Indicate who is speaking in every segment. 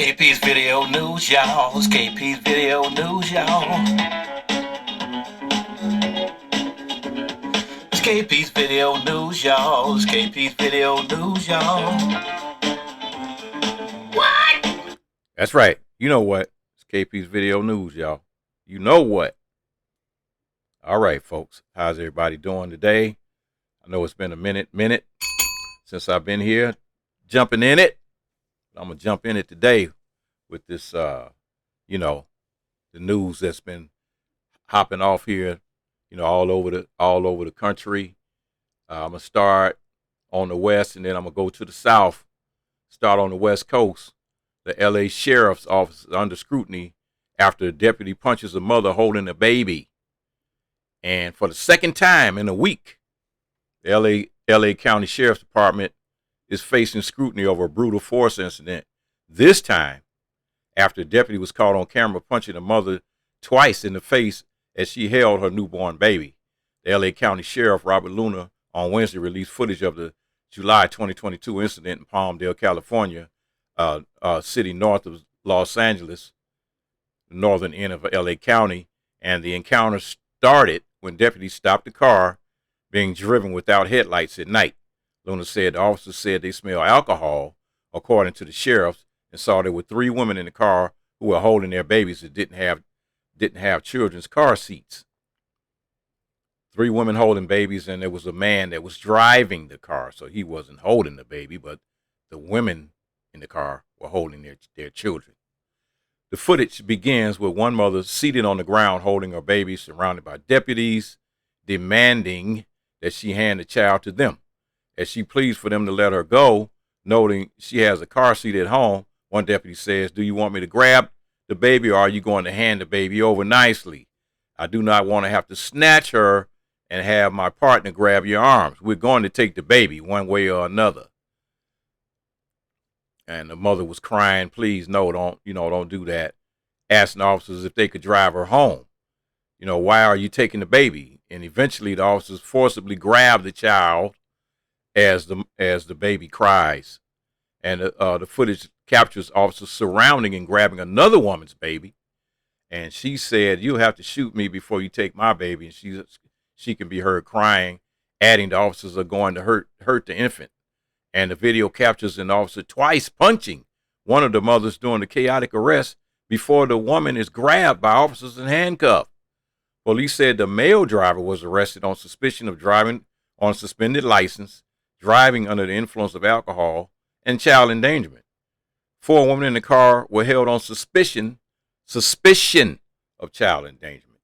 Speaker 1: KP's Video News, y'all. It's KP's Video News, y'all. It's KP's Video News, y'all. It's KP's Video News, y'all. What?
Speaker 2: That's right. You know what? It's KP's Video News, y'all. You know what? All right, folks. How's everybody doing today? I know it's been a minute since I've been here jumping in it. I'm going to jump in it today with this, the news that's been hopping off here, all over the country. I'm going to start on the west, and then I'm going to go to the south, start on the west coast. The L.A. Sheriff's Office is under scrutiny after a deputy punches a mother holding a baby. And for the second time in a week, the L.A. County Sheriff's Department is facing scrutiny over a brutal force incident. This time, after a deputy was caught on camera punching a mother twice in the face as she held her newborn baby. The L.A. County Sheriff Robert Luna on Wednesday released footage of the July 2022 incident in Palmdale, California, city north of Los Angeles, the northern end of L.A. County, and the encounter started when deputies stopped the car being driven without headlights at night. Luna said the officers said they smelled alcohol, according to the sheriffs, and saw there were 3 women in the car who were holding their babies that didn't have children's car seats. 3 women holding babies, and there was a man that was driving the car, so he wasn't holding the baby, but the women in the car were holding their children. The footage begins with one mother seated on the ground holding her baby, surrounded by deputies, demanding that she hand the child to them. As she pleads for them to let her go, noting she has a car seat at home, one deputy says, "Do you want me to grab the baby, or are you going to hand the baby over nicely? I do not want to have to snatch her and have my partner grab your arms. We're going to take the baby one way or another." And the mother was crying, "Please, no, don't do that." Asking officers if they could drive her home. Why are you taking the baby? And eventually the officers forcibly grab the child as the baby cries. And the footage captures officers surrounding and grabbing another woman's baby. And she said, "You have to shoot me before you take my baby." And she can be heard crying, adding the officers are going to hurt the infant. And the video captures an officer twice punching one of the mothers during the chaotic arrest before the woman is grabbed by officers and handcuffed. Police said the male driver was arrested on suspicion of driving on a suspended license, driving under the influence of alcohol, and child endangerment. 4 women in the car were held on suspicion of child endangerment.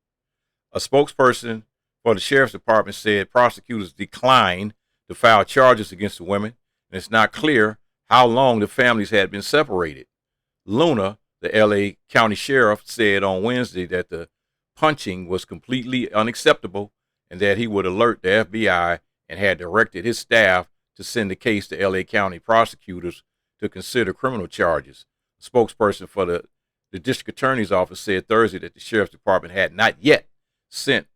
Speaker 2: A spokesperson for the sheriff's department said prosecutors declined to file charges against the women, and it's not clear how long the families had been separated. Luna, the L.A. County Sheriff, said on Wednesday that the punching was completely unacceptable and that he would alert the FBI and had directed his staff to send the case to L.A. County prosecutors to consider criminal charges. A spokesperson for the district attorney's office said Thursday that the sheriff's department had not yet sent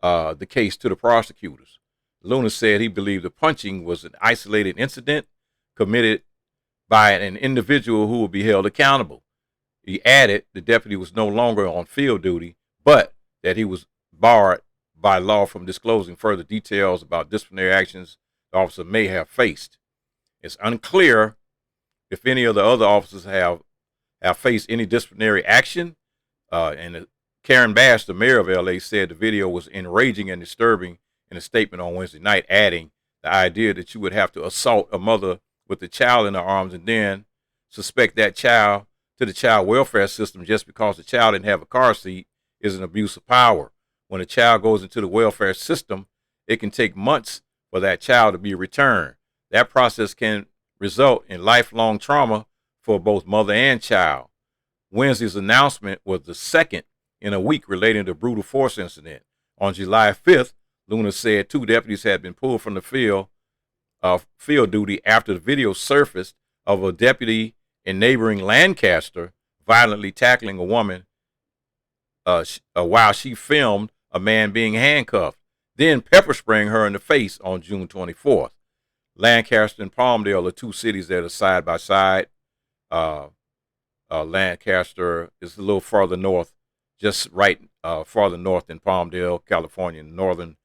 Speaker 2: the case to the prosecutors. Luna said he believed the punching was an isolated incident committed by an individual who will be held accountable. He added the deputy was no longer on field duty, but that he was barred by law from disclosing further details about disciplinary actions the officer may have faced. It's unclear if any of the other officers have faced any disciplinary action. And Karen Bass, the mayor of L.A., said the video was enraging and disturbing in a statement on Wednesday night, adding the idea that you would have to assault a mother with a child in her arms and then suspect that child to the child welfare system just because the child didn't have a car seat is an abuse of power. When a child goes into the welfare system, it can take months for that child to be returned. That process can result in lifelong trauma for both mother and child. Wednesday's announcement was the second in a week relating to the brutal force incident. On July 5th, Luna said 2 deputies had been pulled from the field duty after the video surfaced of a deputy in neighboring Lancaster violently tackling a woman while she filmed a man being handcuffed, then pepper spraying her in the face on June 24th. Lancaster and Palmdale are 2 cities that are side by side. Lancaster is a little farther north, just right farther north than Palmdale, California, northern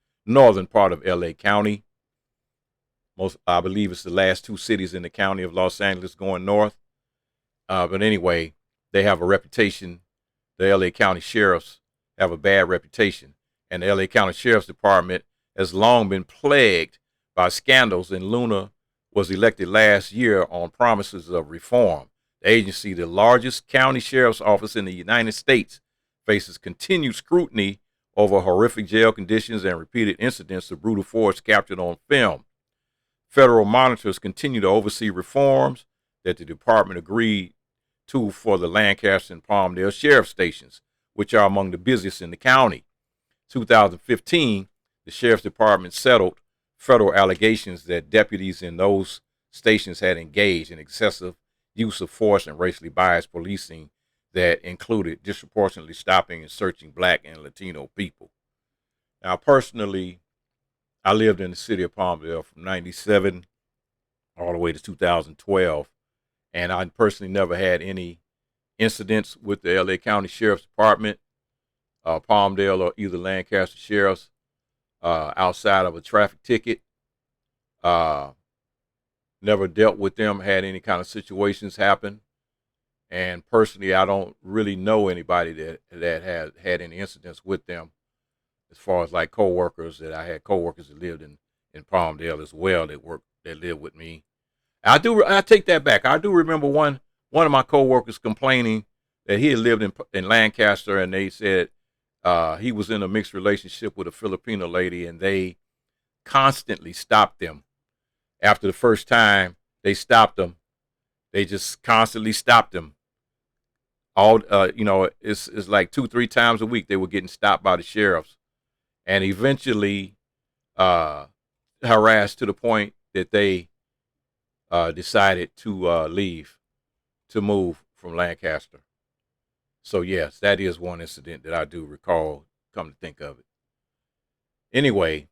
Speaker 2: part of LA County. I believe it's the last two cities in the county of Los Angeles going north. But anyway, they have a reputation. The LA County sheriffs have a bad reputation, and the LA County Sheriff's Department has long been plagued by scandals, and Luna was elected last year on promises of reform. The agency, the largest county sheriff's office in the United States, faces continued scrutiny over horrific jail conditions and repeated incidents of brutal force captured on film. Federal monitors continue to oversee reforms that the department agreed to for the Lancaster and Palmdale sheriff stations, which are among the busiest in the county. 2015, the sheriff's department settled federal allegations that deputies in those stations had engaged in excessive use of force and racially biased policing that included disproportionately stopping and searching Black and Latino people. Now, personally, I lived in the city of Palmdale from 97 all the way to 2012, and I personally never had any incidents with the LA County Sheriff's Department, Palmdale, or either Lancaster Sheriff's outside of a traffic ticket. Never dealt with them, had any kind of situations happen. And personally, I don't really know anybody that has had any incidents with them, as far as like coworkers. That I had coworkers that lived in Palmdale as well that lived with me. I take that back. I do remember one of my coworkers complaining that he had lived in Lancaster, and they said he was in a mixed relationship with a Filipino lady, and they constantly stopped them. After the first time they stopped him, they just constantly stopped him. It's like 2-3 times a week they were getting stopped by the sheriffs, and eventually harassed to the point that they decided to leave, to move from Lancaster. So yes, that is one incident that I do recall, come to think of it. Anyway,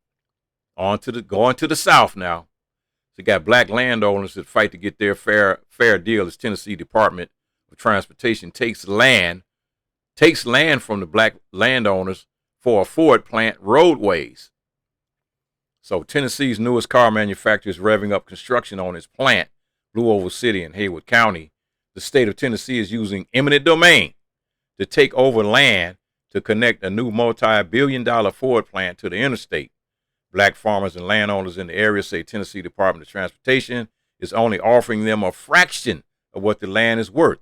Speaker 2: going to the South now. So you got Black landowners that fight to get their fair deal as Tennessee Department of Transportation takes land from the Black landowners for a Ford plant roadways. So Tennessee's newest car manufacturer is revving up construction on its plant, Blue Oval City in Haywood County. The state of Tennessee is using eminent domain to take over land to connect a new multi-billion-dollar Ford plant to the interstate. Black farmers and landowners in the area say Tennessee Department of Transportation is only offering them a fraction of what the land is worth.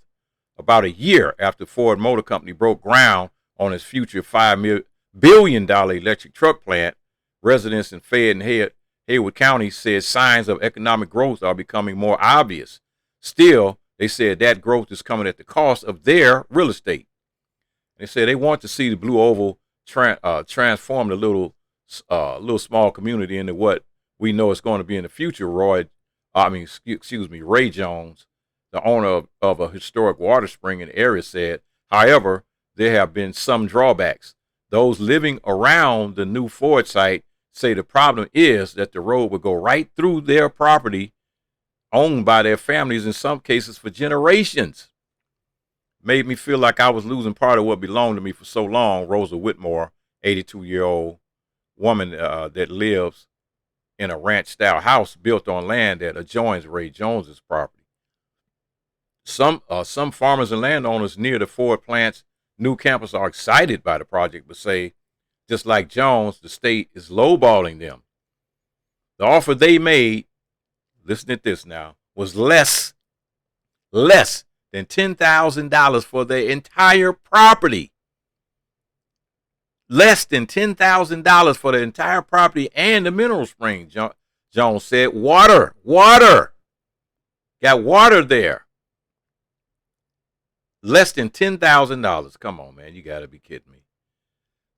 Speaker 2: About a year after Ford Motor Company broke ground on its future $5 billion electric truck plant, residents in Fayette and Haywood County said signs of economic growth are becoming more obvious. Still, they said that growth is coming at the cost of their real estate. They said they want to see the Blue Oval transform the little small community into what we know it's going to be in the future. Ray Jones, the owner of a historic water spring in the area, said, however, there have been some drawbacks. Those living around the new Ford site say the problem is that the road would go right through their property owned by their families, in some cases for generations. Made me feel like I was losing part of what belonged to me for so long. Rosa Whitmore, 82-year-old woman that lives in a ranch-style house built on land that adjoins Ray Jones's property. Some farmers and landowners near the Ford plant's new campus are excited by the project, but say, just like Jones, the state is lowballing them. The offer they made, listen to this now, was less than $10,000 for their entire property. Less than $10,000 for the entire property and the mineral spring. Jones said, water. Got water there. Less than $10,000. Come on, man. You got to be kidding me.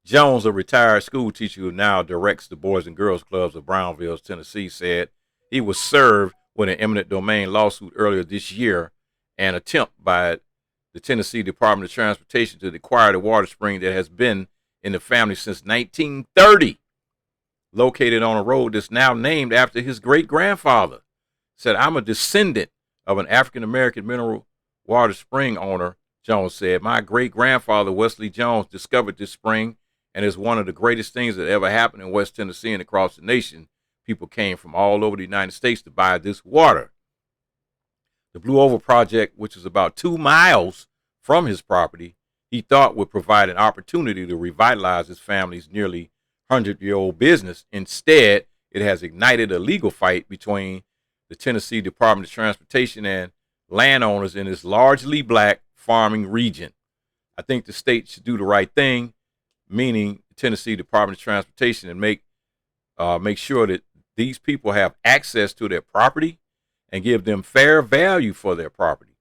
Speaker 2: Jones, a retired school teacher who now directs the Boys and Girls Clubs of Brownville, Tennessee, said he was served with an eminent domain lawsuit earlier this year, an attempt by the Tennessee Department of Transportation to acquire the water spring that has been in the family since 1930, located on a road that's now named after his great-grandfather. Said, I'm a descendant of an African-American mineral water spring owner, Jones said, "My great-grandfather, Wesley Jones, discovered this spring, and it's one of the greatest things that ever happened in West Tennessee and across the nation. People came from all over the United States to buy this water." The Blue Oval Project, which is about 2 miles from his property, he thought would provide an opportunity to revitalize his family's nearly 100-year-old business. Instead, it has ignited a legal fight between the Tennessee Department of Transportation and landowners in this largely black farming region. I think the state should do the right thing, meaning the Tennessee Department of Transportation, and make sure that these people have access to their property and give them fair value for their property.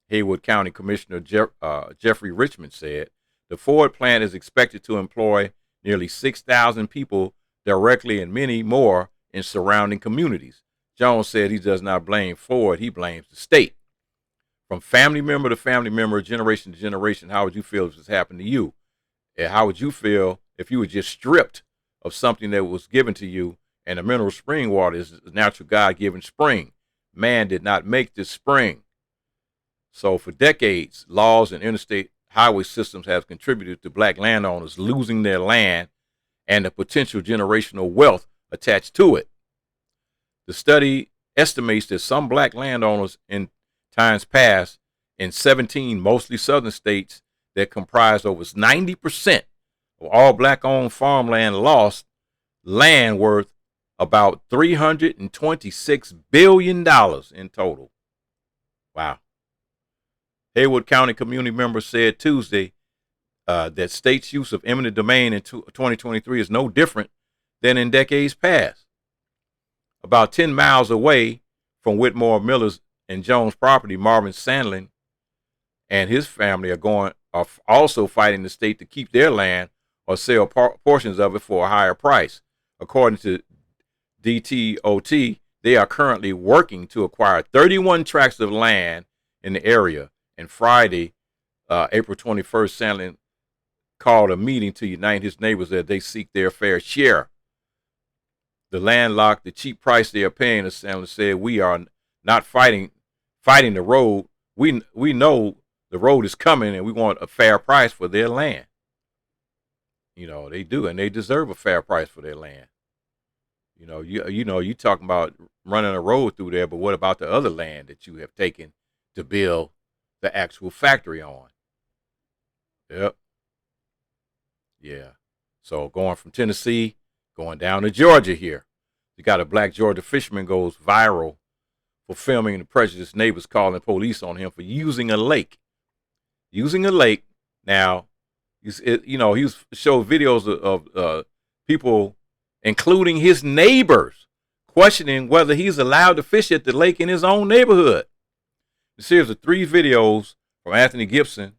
Speaker 2: Haywood County Commissioner Jeffrey Richmond said the Ford plant is expected to employ nearly 6,000 people directly and many more in surrounding communities. Jones said he does not blame Ford, he blames the state. From family member to family member, generation to generation, how would you feel if this happened to you? And how would you feel if you were just stripped of something that was given to you? And the mineral spring water is a natural God-given spring. Man did not make this spring. So for decades, laws and interstate highway systems have contributed to black landowners losing their land and the potential generational wealth attached to it. The study estimates that some black landowners in times past in 17 mostly southern states that comprised over 90% of all black-owned farmland lost land worth about $326 billion in total. Wow. Haywood County community members said Tuesday that state's use of eminent domain in 2023 is no different than in decades past. About 10 miles away from Whitmore Miller's and Jones property, Marvin Sandlin and his family are also fighting the state to keep their land or sell portions of it for a higher price. According to DTOT, they are currently working to acquire 31 tracts of land in the area. And Friday, April 21st, Sandlin called a meeting to unite his neighbors as they seek their fair share. The landlocked, the cheap price they are paying, as Sandlin said, we are not fighting the road. We know the road is coming, and we want a fair price for their land. You know, they do, and they deserve a fair price for their land. You talking about running a road through there, but what about the other land that you have taken to build the actual factory on? Yep. Yeah. So going from Tennessee, going down to Georgia here. You got a black Georgia fisherman goes viral for filming the prejudiced neighbors calling police on him for using a lake. Using a lake. Now, he showed videos of people, including his neighbors, questioning whether he's allowed to fish at the lake in his own neighborhood. The series of 3 videos from Anthony Gibson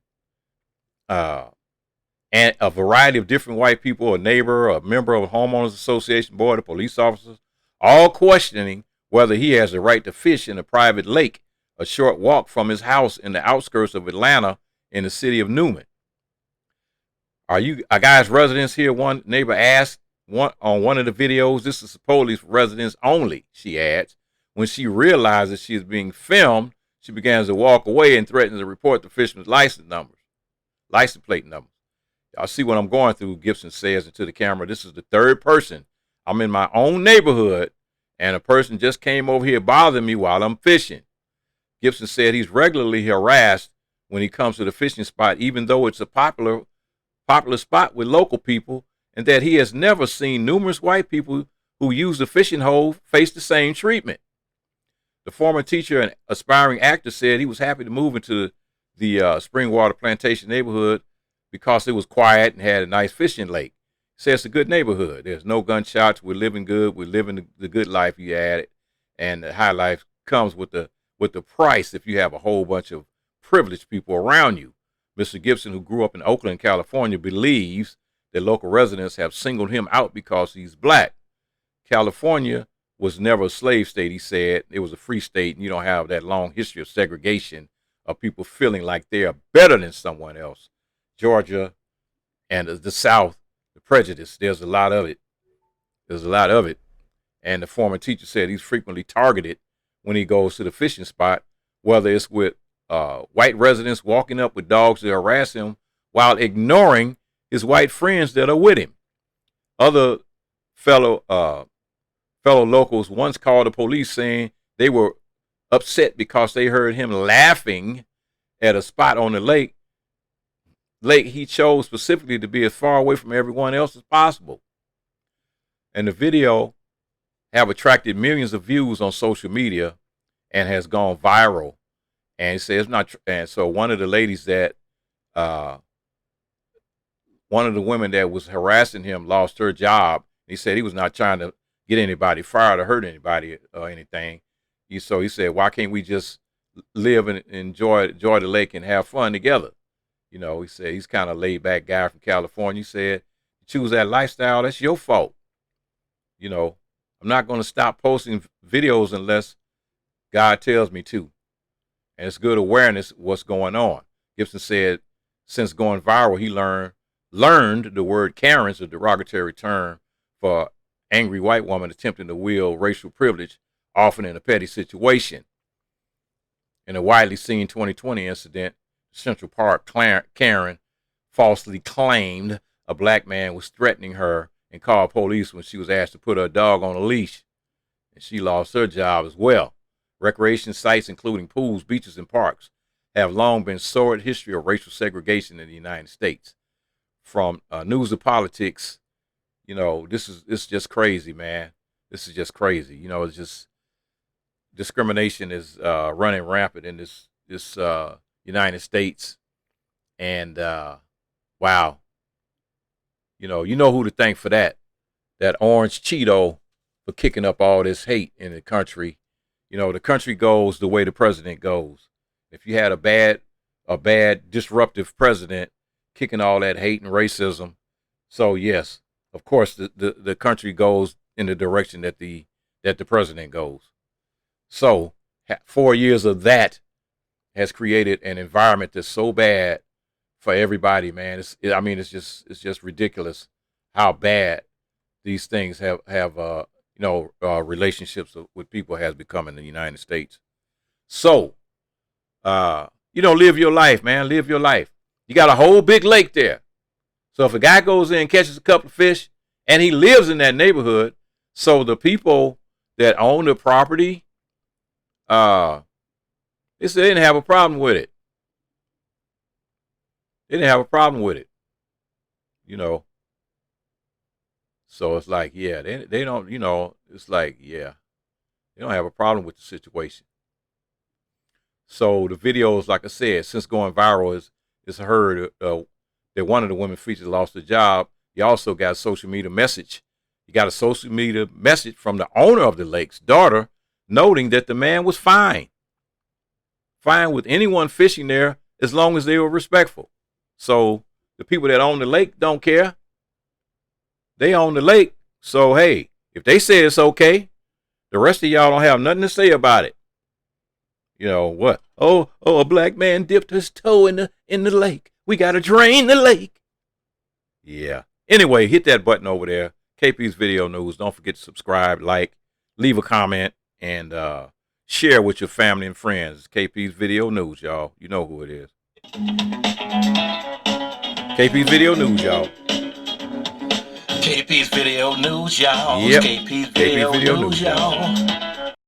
Speaker 2: and a variety of different white people, a neighbor, a member of a homeowners association board, a police officers, all questioning whether he has the right to fish in a private lake a short walk from his house in the outskirts of Atlanta in the city of Newman. Are guys residents here? One neighbor asked on one of the videos. This is supposedly for residents only, she adds. When she realizes she is being filmed, she begins to walk away and threatens to report the fisherman's license plate numbers. Y'all see what I'm going through, Gibson says into the camera. This is the 3rd person. I'm in my own neighborhood, and a person just came over here bothering me while I'm fishing. Gibson said he's regularly harassed when he comes to the fishing spot, even though it's a popular spot with local people, and that he has never seen numerous white people who use the fishing hole face the same treatment. The former teacher and aspiring actor said he was happy to move into the Springwater Plantation neighborhood because it was quiet and had a nice fishing lake. He said it's a good neighborhood. There's no gunshots. We're living good. We're living the good life, he added. And the high life comes with the price if you have a whole bunch of privileged people around you. Mr. Gibson, who grew up in Oakland, California, believes that local residents have singled him out because he's black. California was never a slave state, he said. It was a free state, and you don't have that long history of segregation of people feeling like they are better than someone else. Georgia and the South, the prejudice, there's a lot of it. And the former teacher said he's frequently targeted when he goes to the fishing spot, whether it's with white residents walking up with dogs to harass him while ignoring his white friends that are with him. Other fellow locals once called the police saying they were upset because they heard him laughing at a spot on the lake he chose specifically to be as far away from everyone else as possible. And the video have attracted millions of views on social media and has gone viral. And it says not. And so one of the ladies that, one of the women that was harassing him lost her job. He said he was not trying to get anybody fired or hurt anybody or anything. So he said, why can't we just live and enjoy the lake and have fun together? You know, he said he's kind of laid back guy from California. He said, choose that lifestyle, that's your fault. You know, I'm not going to stop posting videos unless God tells me to. And it's good awareness of what's going on. Gibson said, since going viral, he learned the word Karen's a derogatory term for angry white woman attempting to wield racial privilege, often in a petty situation. In a widely seen 2020 incident, Central Park Karen falsely claimed a black man was threatening her and called police when she was asked to put her dog on a leash. And she lost her job as well. Recreation sites, including pools, beaches, and parks, have long been sordid history of racial segregation in the United States. From news to politics, you know, it's just crazy, man. This is just crazy. You know, it's just discrimination is running rampant in this United States. And wow, you know who to thank for that orange Cheeto for kicking up all this hate in the country. You know, the country goes the way the president goes. If you had a bad disruptive president kicking all that hate and racism, so yes, of course the country goes in the direction that the president goes. So 4 years of that has created an environment that's so bad for everybody, man. It's just ridiculous how bad these things have relationships with people has become in the United States. So, live your life, man. Live your life. You got a whole big lake there. So if a guy goes in and catches a couple of fish and he lives in that neighborhood, so the people that own the property, they said they didn't have a problem with it. They didn't have a problem with it. You know. So it's like, yeah, they don't, it's like, yeah, they don't have a problem with the situation. So the videos, like I said, since going viral, is heard that one of the women featured lost her job. You also got a social media message. You got a social media message from the owner of the lake's daughter, noting that the man was fine with anyone fishing there as long as they were respectful. So the people that own the lake don't care. They own the lake. So, hey, if they say it's okay, the rest of y'all don't have nothing to say about it. You know what? Oh, a black man dipped his toe in the lake. We got to drain the lake. Yeah. Anyway, hit that button over there. KP's Video News. Don't forget to subscribe, like, leave a comment, and share with your family and friends. It's KP's Video News, y'all. You know who it is. KP's Video News, y'all.
Speaker 1: KP's Video News, y'all.
Speaker 2: Yep.
Speaker 1: KP's Video News, y'all.